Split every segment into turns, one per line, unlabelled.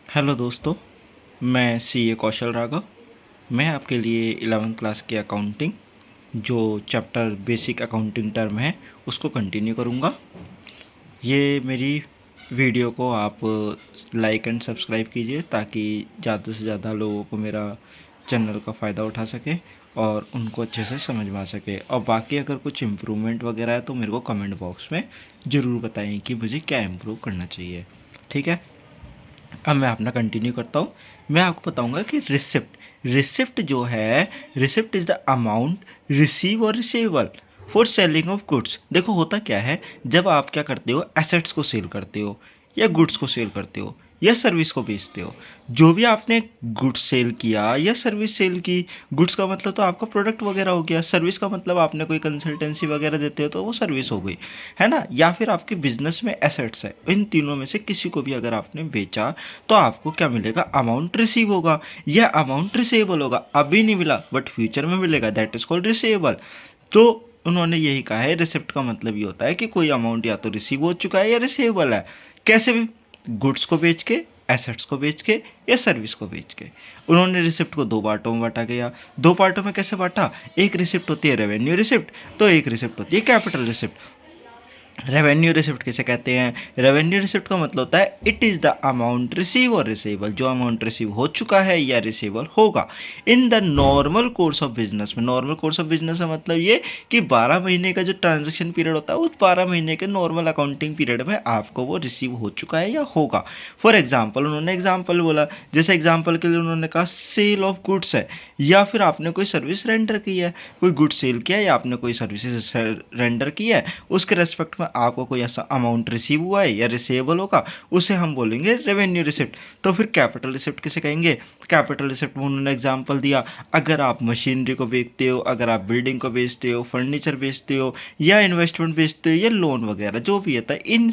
Hello दोस्तों, मैं CA कौशल राघव। मैं आपके लिए 11th क्लास की अकाउंटिंग जो चैप्टर बेसिक अकाउंटिंग टर्म है उसको कंटिन्यू करूँगा। ये मेरी वीडियो को आप लाइक एंड सब्सक्राइब कीजिए ताकि ज़्यादा से ज़्यादा लोगों को मेरा चैनल का फ़ायदा उठा सके और उनको अच्छे से समझ में आ सके। और बाकी अगर कुछ इम्प्रूवमेंट वगैरह है तो मेरे को कमेंट बॉक्स में ज़रूर बताएं कि मुझे क्या इम्प्रूव करना चाहिए। ठीक है, अब मैं अपना कंटिन्यू करता हूँ। मैं आपको बताऊंगा कि रिसिप्ट रिसिप्ट जो है, receipt is the amount receive or receivable for selling of goods. देखो होता क्या है, जब आप क्या करते हो, एसेट्स को सेल करते हो या गुड्स को सेल करते हो या सर्विस को बेचते हो, जो भी आपने गुड्स सेल किया या सर्विस सेल की, गुड्स का मतलब तो आपका प्रोडक्ट वगैरह हो गया, सर्विस का मतलब आपने कोई कंसल्टेंसी वगैरह देते हो तो वो सर्विस हो गई, है ना। या फिर आपके बिजनेस में एसेट्स है, इन तीनों में से किसी को भी अगर आपने बेचा तो आपको क्या मिलेगा, अमाउंट रिसीव होगा या अमाउंट रिसीवेबल होगा। अभी नहीं मिला बट फ्यूचर में मिलेगा, दैट इज कॉल्ड रिसीवेबल। तो उन्होंने यही कहा है, रिसिप्ट का मतलब ये होता है कि कोई अमाउंट या तो रिसीव हो चुका है या रिसीवेबल है। कैसे भी, गुड्स को बेच के, एसेट्स को बेच के या सर्विस को बेच के। उन्होंने रिसिप्ट को दो पार्टों में बांटा गया। दो पार्टों में कैसे बांटा, एक रिसिप्ट होती है रेवेन्यू रिसिप्ट, तो एक रिसिप्ट होती है कैपिटल रिसिप्ट। रेवेन्यू रिसिप्ट किसे कहते हैं, रेवेन्यू रिसिप्ट का मतलब होता है it is the amount receive or receivable, जो अमाउंट रिसीव हो चुका है या रिसीवेबल होगा in the normal course of business में। नॉर्मल कोर्स ऑफ बिजनेस का मतलब ये कि 12 महीने का जो ट्रांजेक्शन पीरियड होता है उस 12 महीने के नॉर्मल अकाउंटिंग पीरियड में आपको वो रिसीव हो चुका है या होगा। फॉर एग्जाम्पल, उन्होंने एग्जाम्पल बोला, जैसे एग्जाम्पल के लिए उन्होंने कहा सेल ऑफ गुड्स है, या फिर आपने कोई सर्विस रेंडर की है, कोई गुड्स सेल किया है या आपने कोई सर्विसेज रेंडर की है, उसके रेस्पेक्ट में आपको कोई ऐसा अमाउंट रिसीव हुआ है या रिसीवेबल होगा, उसे हम बोलेंगे रेवेन्यू रिसिप्ट। तो फिर कैपिटल रिसिप्ट किसे कहेंगे, कैपिटल रिसिप्ट में उन्होंने एग्जांपल दिया, अगर आप मशीनरी को बेचते हो, अगर आप बिल्डिंग को बेचते हो, फर्नीचर बेचते हो या इन्वेस्टमेंट बेचते हो या लोन वगैरह जो भी होता है, इन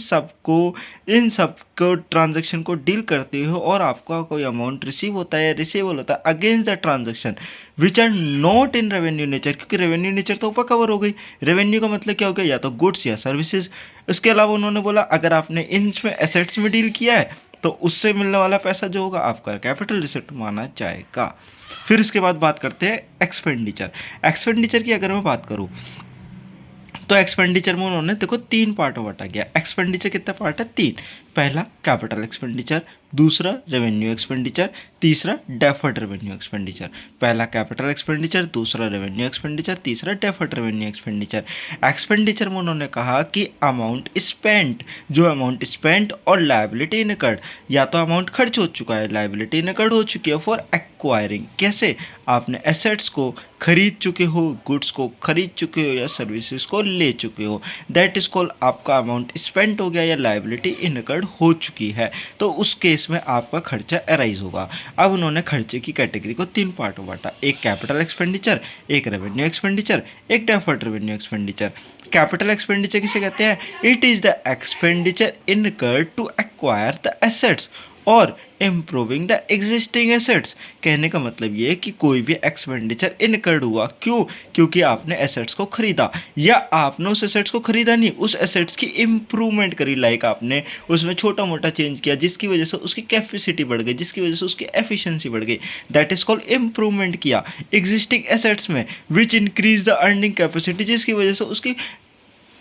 सब को ट्रांजेक्शन को डील करते हो और आपका कोई अमाउंट रिसीव होता है या रिसीवेबल होता है against the transaction which are not in revenue nature, क्योंकि रेवेन्यू नेचर तो ऊपर कवर हो गई। रेवेन्यू का मतलब क्या हो गया, या तो गुड्स या सर्विसेज। इसके अलावा उन्होंने बोला अगर आपने इनमें एसेट्स में डील किया है तो उससे मिलने वाला पैसा जो होगा आपका कैपिटल रिसिप्ट माना जाएगा। फिर इसके बाद बात करते हैं एक्सपेंडिचर। एक्सपेंडिचर की अगर मैं बात करूँ तो एक्सपेंडिचर में उन्होंने देखो तीन पार्ट में बांटा गया। एक्सपेंडिचर कितना पार्ट है, तीन। पहला कैपिटल एक्सपेंडिचर, दूसरा रेवेन्यू एक्सपेंडिचर, तीसरा डेफर्ड रेवेन्यू एक्सपेंडिचर। पहला कैपिटल एक्सपेंडिचर, दूसरा रेवेन्यू एक्सपेंडिचर, तीसरा डेफर्ड रेवेन्यू एक्सपेंडिचर। एक्सपेंडिचर में उन्होंने कहा कि अमाउंट स्पेंट, जो अमाउंट स्पेंट और लायबिलिटी इनकर्ड, या तो अमाउंट खर्च हो चुका है, लायबिलिटी इनकर्ड हो चुकी है फॉर एक्वायरिंग। कैसे, आपने एसेट्स को खरीद चुके हो, गुड्स को खरीद चुके हो या सर्विसेज को ले चुके हो, दैट इज कॉल्ड आपका अमाउंट स्पेंट हो गया या लायबिलिटी इनकर्ड हो चुकी है, तो उस केस में आपका खर्चा अराइज होगा। अब उन्होंने खर्चे की कैटेगरी को तीन पार्ट में बांटा, एक कैपिटल एक्सपेंडिचर, एक रेवेन्यू एक्सपेंडिचर, एक deferred revenue expenditure. Capital expenditure किसे कहते हैं, it is the expenditure incurred to acquire the assets और इम्प्रूविंग द एग्जिस्टिंग एसेट्स। कहने का मतलब ये है कि कोई भी एक्सपेंडिचर इनकर्ड हुआ, क्यों, क्योंकि आपने एसेट्स को खरीदा, या आपने उस एसेट्स को खरीदा नहीं, उस एसेट्स की इम्प्रूवमेंट करी, लाइक आपने उसमें छोटा मोटा चेंज किया जिसकी वजह से उसकी कैपेसिटी बढ़ गई, जिसकी वजह से उसकी एफिशिएंसी बढ़ गई, दैट इज कॉल्ड इम्प्रूवमेंट किया एग्जिस्टिंग एसेट्स में, which increase the earning capacity, जिसकी वजह से उसकी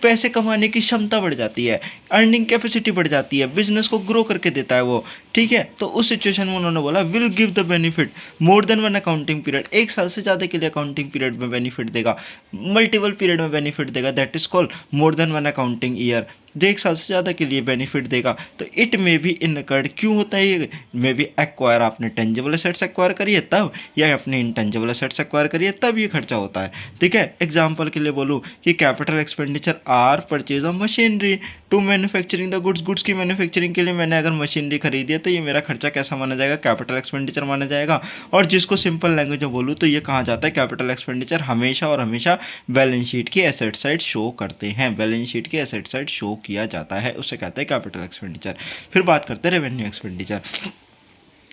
पैसे कमाने की क्षमता बढ़ जाती है, अर्निंग कैपेसिटी बढ़ जाती है, बिजनेस को ग्रो करके देता है वो। ठीक है, तो उस सिचुएशन में उन्होंने बोला will give the benefit more than one accounting period, एक साल से ज़्यादा के लिए अकाउंटिंग पीरियड में बेनिफिट देगा, मल्टीपल पीरियड में बेनिफिट देगा, that is called more than one accounting year, जो एक साल से ज़्यादा के लिए बेनिफिट देगा। तो इट में भी इनकर्ड क्यों होता है, ये मे भी एक्वायर, आपने टेंजिबल एसेट्स एक्वायर करी है तब, या अपने इंटेंजिबल एसेट्स एक्वायर करी है तब ये खर्चा होता है। ठीक है, एग्जाम्पल के लिए बोलूँ कि capital expenditure are purchase of machinery to manufacturing the goods, goods की मैन्युफैक्चरिंग के लिए मैंने अगर मशीनरी खरीदी है तो ये मेरा खर्चा कैसा माना जाएगा, कैपिटल एक्सपेंडिचर माना जाएगा। और जिसको सिंपल लैंग्वेज में बोलूँ तो ये कहा जाता है, कैपिटल एक्सपेंडिचर हमेशा और हमेशा बैलेंस शीट की एसेट साइड शो करते हैं, बैलेंस शीट की एसेट साइड शो किया जाता है, उसे कहते हैं कैपिटल एक्सपेंडिचर। फिर बात करते हैं रेवेन्यू एक्सपेंडिचर।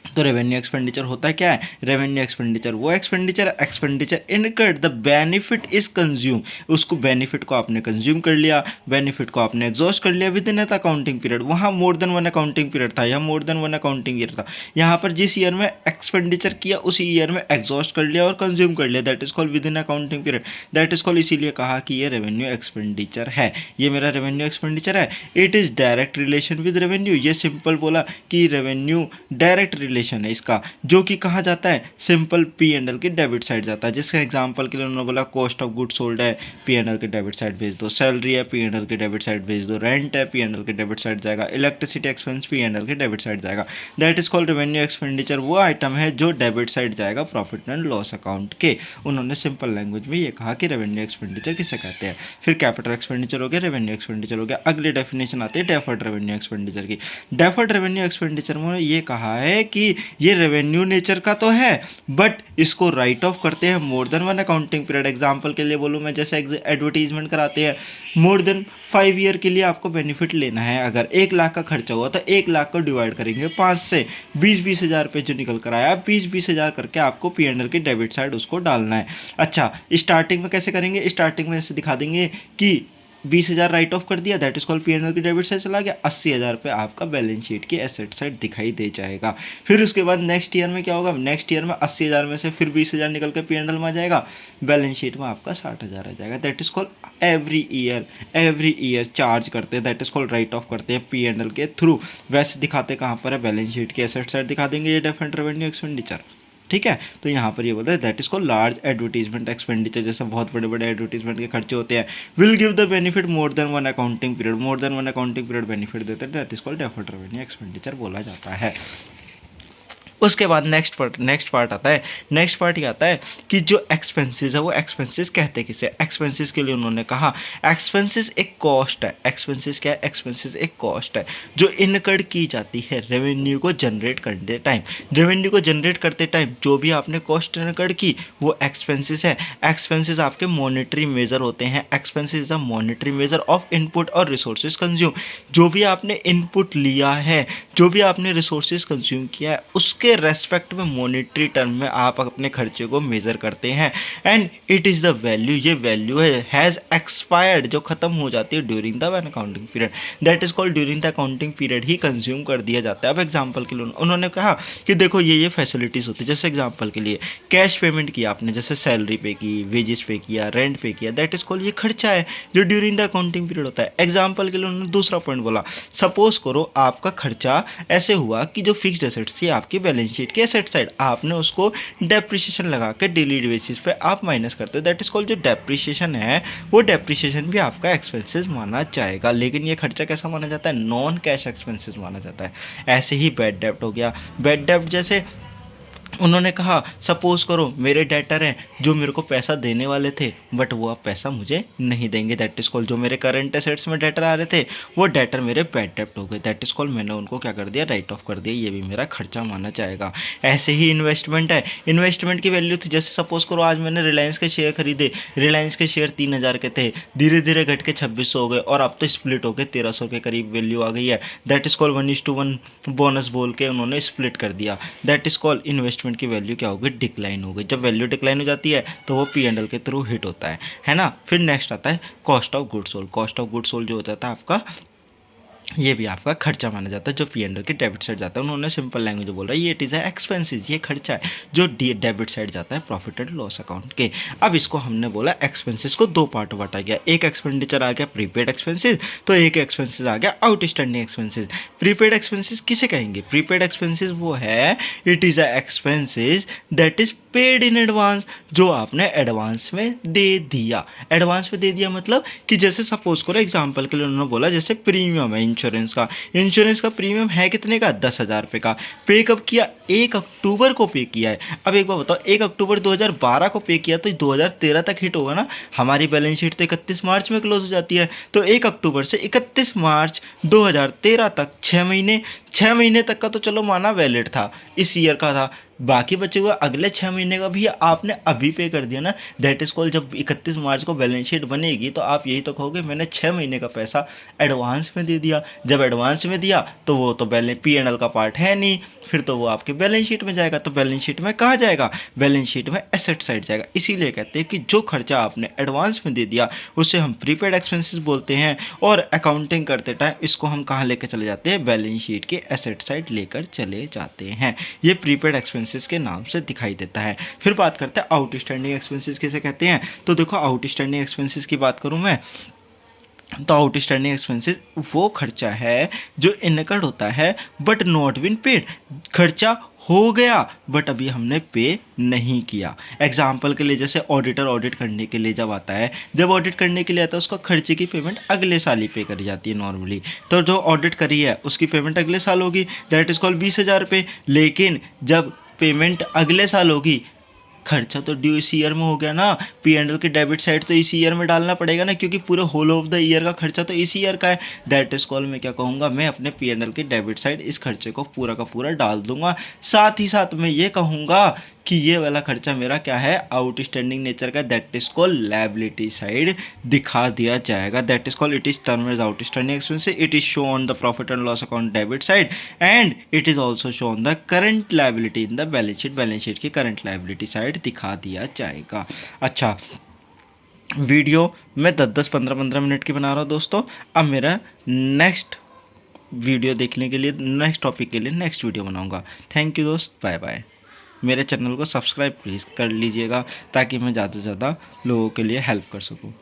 तो रेवेन्यू एक्सपेंडिचर होता क्या है? रेवेन्यू एक्सपेंडिचर वो expenditure incurred the benefit is consume, उसको बेनिफिट को आपने कंज्यूम कर लिया, बेनिफिट को आपने एग्जॉस्ट कर लिया within at accounting period. वहाँ more than one accounting period था, यहाँ more than one accounting year था। यहाँ पर जिस ईयर में एक्सपेंडिचर किया उसी ईयर में एग्जॉस्ट कर लिया और कंज्यूम कर लिया, that is called with in accounting period. That is called, इसीलिए कहा कि ये रेवेन्यू एक्सपेंडिचर है, ये मेरा रेवेन्यू एक्सपेंडिचर है। It is direct relation with revenue, ये सिंपल बोला कि रेवेन्यू डायरेक्ट रिलेशन है इसका, जो कि कहाँ जाता है? सिंपल पी एंड एल के डेबिट साइड जाता है। जिसके एग्जांपल के लिए उन्होंने बोला कॉस्ट ऑफ गुड सोल्ड है, पी एंड एल के डेबिट साइड भेज दो, सैलरी है, पी एंड एल के डेबिट साइड भेज दो, रेंट है, पी एंड एल के डेबिट साइड जाएगा, electricity expense P and L के डेबिट साइड जाएगा। That is called revenue expenditure, वो आइटम है जो डेबिट साइड जाएगा प्रॉफिट एंड लॉस अकाउंट के। उन्होंने सिंपल लैंग्वेज में ये कहा कि रेवेन्यू एक्सपेंडिचर किसे कहते हैं। फिर कैपिटल एक्सपेंडिचर हो गया, रेवेन्यू एक्सपेंडिचर हो गया। अगली डेफिनेशन आती है डेफर्ड रेवेन्यू एक्सपेंडिचर की। डेफर्ड रेवेन्यू एक्सपेंडिचर में ये कहा है कि ये रेवेन्यू नेचर का तो है, बट इसको राइट ऑफ करते हैं मोर than one accounting period. Example के लिए बोलूँ मैं, जैसे एडवर्टीजमेंट कराते हैं, मोर देन 5 ईयर के लिए आपको बेनिफिट लेना है। अगर 1 लाख का खर्चा हुआ तो 1 लाख को डिवाइड करेंगे 5 से, 20-20 हज़ार रुपये जो निकल कर आया, 20-20 हज़ार करके आपको पी एंड एल की डेबिट साइड उसको डालना है। अच्छा, स्टार्टिंग में कैसे करेंगे? स्टार्टिंग में ऐसे दिखा देंगे कि 20 हज़ार राइट ऑफ कर दिया, that is called P and L की डेबिट साइड चला गया, 80 हज़ार रुपये आपका बैलेंस शीट की एसेट साइड दिखाई दे जाएगा। फिर उसके बाद नेक्स्ट ईयर में क्या होगा? नेक्स्ट ईयर में 80 हज़ार में से फिर 20 हज़ार निकल के पी एंड एल में आ जाएगा, बैलेंस शीट में आपका 60 हज़ार आ जाएगा। That is called every year charge करते हैं, that is called right of करते हैं पी एंड एल के थ्रू। वैसे दिखाते कहाँ पर है? बैलेंस शीट की एसेट साइड दिखा देंगे, ये डेफिनेट रेवेन्यू एक्सपेंडिचर। ठीक है, तो यहाँ पर ये बोलता है दैट इज को लार्ज एडवर्टीजमेंट एक्सपेंडिचर, जैसे बहुत बड़े बड़े एडवर्टीजमेंट के खर्चे होते हैं, will give the benefit more than one accounting period, more than one accounting period benefit देते हैं, that is called deferred revenue expenditure बोला जाता है। उसके बाद नेक्स्ट पार्ट आता है। नेक्स्ट पार्ट ये आता है कि जो एक्सपेंसेस है वो एक्सपेंसेस कहते किसे? एक्सपेंसेस के लिए उन्होंने कहा एक्सपेंसेस एक कॉस्ट है। एक्सपेंसेस क्या है? एक्सपेंसेस एक कॉस्ट है जो इनकर्ड की जाती है रेवेन्यू को जनरेट करते टाइम। रेवेन्यू को जनरेट करते टाइम जो भी आपने कॉस्ट इनकर्ड की वो एक्सपेंसेस है। एक्सपेंसेस आपके मॉनेटरी मेजर होते हैं। Expenses is a monetary measure of input और रिसोर्सेज कंज्यूम। जो भी आपने इनपुट लिया है, जो भी आपने रिसोर्सेज कंज्यूम किया है, उसके रेस्पेक्ट में मॉनेटरी टर्म में आप अपने खर्चे को मेजर करते हैं। And it is the value, ये वैल्यू है हैज़ एक्सपायर्ड, जो खत्म हो जाती है during the one accounting period, that is called during the accounting period he consume कर दिया जाता है। अब एग्जांपल के लिए उन्होंने कहा कि देखो ये फैसिलिटीज़ होती है, जैसे एग्जांपल के लिए कैश पेमेंट किया आपने, जैसे सैलरी पे की, वेजेस पे किया, रेंट पे किया, दैट इज कॉल्ड, ये खर्चा है जो ड्यूरिंग द अकाउंटिंग पीरियड होता है। एग्जांपल के लिए उन्होंने दूसरा पॉइंट बोला, सपोज करो आपका खर्चा ऐसे हुआ कि जो फिक्स्ड एसेट्स थी आपकी बैलेंस शीट के एसेट साइड, आपने उसको डेप्रिसिएशन लगा के डेली बेसिस पे आप माइनस करते हो, दैट इज कॉल्ड, जो डेप्रिसिएशन है वो डेप्रिसिएशन भी आपका एक्सपेंसेस माना जाएगा। लेकिन ये खर्चा कैसा माना जाता है? नॉन कैश एक्सपेंसेस माना जाता है। ऐसे ही बैड डेब्ट हो गया। बैड डेब्ट जैसे उन्होंने कहा सपोज करो मेरे डेटर हैं जो मेरे को पैसा देने वाले थे बट वो अब पैसा मुझे नहीं देंगे, दैट इज कॉल्ड, जो मेरे करंट एसेट्स में डेटर आ रहे थे वो डेटर मेरे बैड डेब्ट हो गए, दैट इज कॉल्ड, मैंने उनको क्या कर दिया? राइट ऑफ कर दिया, ये भी मेरा खर्चा माना जाएगा। ऐसे ही इन्वेस्टमेंट है। इन्वेस्टमेंट की वैल्यू थी, जैसे सपोज करो आज मैंने रिलायंस के शेयर खरीदे, रिलायंस के शेयर 3000 के थे, धीरे धीरे घट के 2600 हो गए और अब तो स्प्लिट हो गए 1300 के करीब वैल्यू आ गई है, दैट इज कॉल्ड 1:1 बोनस बोल के उन्होंने स्प्लिट कर दिया, दैट इज कॉल्ड इन्वेस्टमेंट की वैल्यू क्या हो गई? डिक्लाइन हो गई। जब वैल्यू डिक्लाइन हो जाती है तो वो पी एंड एल के थ्रू हिट होता है ना। फिर नेक्स्ट आता है cost of good sold. Cost of good sold जो होता था आपका, ये भी आपका खर्चा माना जाता है जो पी एंड एल के डेबिट साइड जाता है। उन्होंने सिंपल लैंग्वेज में बोल रहा है ये इट इज़ एक्सपेंसेस, ये खर्चा है जो डेबिट साइड जाता है प्रॉफिट एंड लॉस अकाउंट के। अब इसको हमने बोला एक्सपेंसेस को दो पार्ट बांटा गया, एक एक्सपेंडिचर आ गया प्रीपेड एक्सपेंसेस, तो एक एक्सपेंसेस आ गया आउटस्टैंडिंग एक्सपेंसेस। प्रीपेड एक्सपेंसेस किसे कहेंगे? प्रीपेड एक्सपेंसेस वो है, it is a expenses that is paid in advance, जो आपने एडवांस में दे दिया। एडवांस में दे दिया मतलब कि जैसे सपोज करो एग्जांपल के लिए उन्होंने बोला जैसे प्रीमियम है इंश्योरेंस का प्रीमियम है कितने का? 10,000 रुपये का। पे कब किया? 1 अक्टूबर को पे किया है। अब एक बार बताओ, 1 अक्टूबर 2012 को पे किया तो 2013 तक हिट होगा ना। हमारी बैलेंस शीट तो 31 मार्च में क्लोज हो जाती है, तो 1 अक्टूबर से 31 मार्च 2013 तक 6 महीने तक का तो चलो माना वैलिड था, इस ईयर का था। बाकी बचे हुए अगले 6 महीने का भी आपने अभी पे कर दिया ना, दैट इज कॉल्ड, जब 31 मार्च को बैलेंस शीट बनेगी तो आप यही तो कहोगे मैंने 6 महीने का पैसा एडवांस में दे दिया। जब एडवांस में दिया तो वो तो बैलेंस P&L का पार्ट है नहीं, फिर तो वो आपके बैलेंस शीट में जाएगा। तो बैलेंस शीट में कहाँ जाएगा? बैलेंस शीट में एसेट साइड जाएगा। इसीलिए कहते हैं कि जो खर्चा आपने एडवांस में दे दिया उसे हम प्रीपेड एक्सपेंसेस बोलते हैं, और अकाउंटिंग करते टाइम इसको हम कहाँ लेकर चले जाते हैं? बैलेंस शीट के एसेट साइड लेकर चले जाते हैं। ये प्रीपेड एक्सपेंसेस के नाम से दिखाई देता है। फिर बात करते हैं आउटस्टैंडिंग एक्सपेंसेस किसे कहते हैं। तो देखो आउटस्टैंडिंग एक्सपेंसेस की बात करूँ मैं, तो आउटस्टैंडिंग एक्सपेंसेस वो खर्चा है जो इनकर्ड होता है बट नॉट बीन पेड। खर्चा हो गया बट अभी हमने पे नहीं किया। एग्जाम्पल के लिए जैसे ऑडिटर ऑडिट करने के लिए जब आता है, जब ऑडिट करने के लिए आता है उसका खर्चे की पेमेंट अगले साल ही पे करी जाती है नॉर्मली। तो जो ऑडिट करी है उसकी पेमेंट अगले साल होगी, दैट इज़ कॉल्ड 20,000 रुपये। लेकिन जब पेमेंट अगले साल होगी, खर्चा तो ड्यू इस ईयर में हो गया ना, P&L की डेबिट साइड तो इसी ईयर में डालना पड़ेगा ना, क्योंकि पूरे होल ऑफ द ईयर का खर्चा तो इसी ईयर का है। दैट इज कॉल मैं क्या कहूँगा, मैं अपने P&L की डेबिट साइड इस खर्चे को पूरा का पूरा डाल दूंगा। साथ ही साथ मैं ये कहूँगा कि ये वाला खर्चा मेरा क्या है, आउटस्टैंडिंग नेचर का, that is call liability side दिखा दिया जाएगा। That is call it is term as outstanding expenses, it is show on the profit and loss account debit side, and it is also show on the current liability in the balance sheet. Balance sheet की current liability side दिखा दिया जाएगा। अच्छा, video मैं 10-10, 15-15 minute की बना रहा हूँ दोस्तों। अब मेरा नेक्स्ट वीडियो देखने के लिए, नेक्स्ट टॉपिक के लिए नेक्स्ट वीडियो बनाऊंगा। थैंक यू दोस्त, बाय बाय। मेरे चैनल को सब्सक्राइब प्लीज़ कर लीजिएगा ताकि मैं ज़्यादा से ज़्यादा लोगों के लिए हेल्प कर सकूं।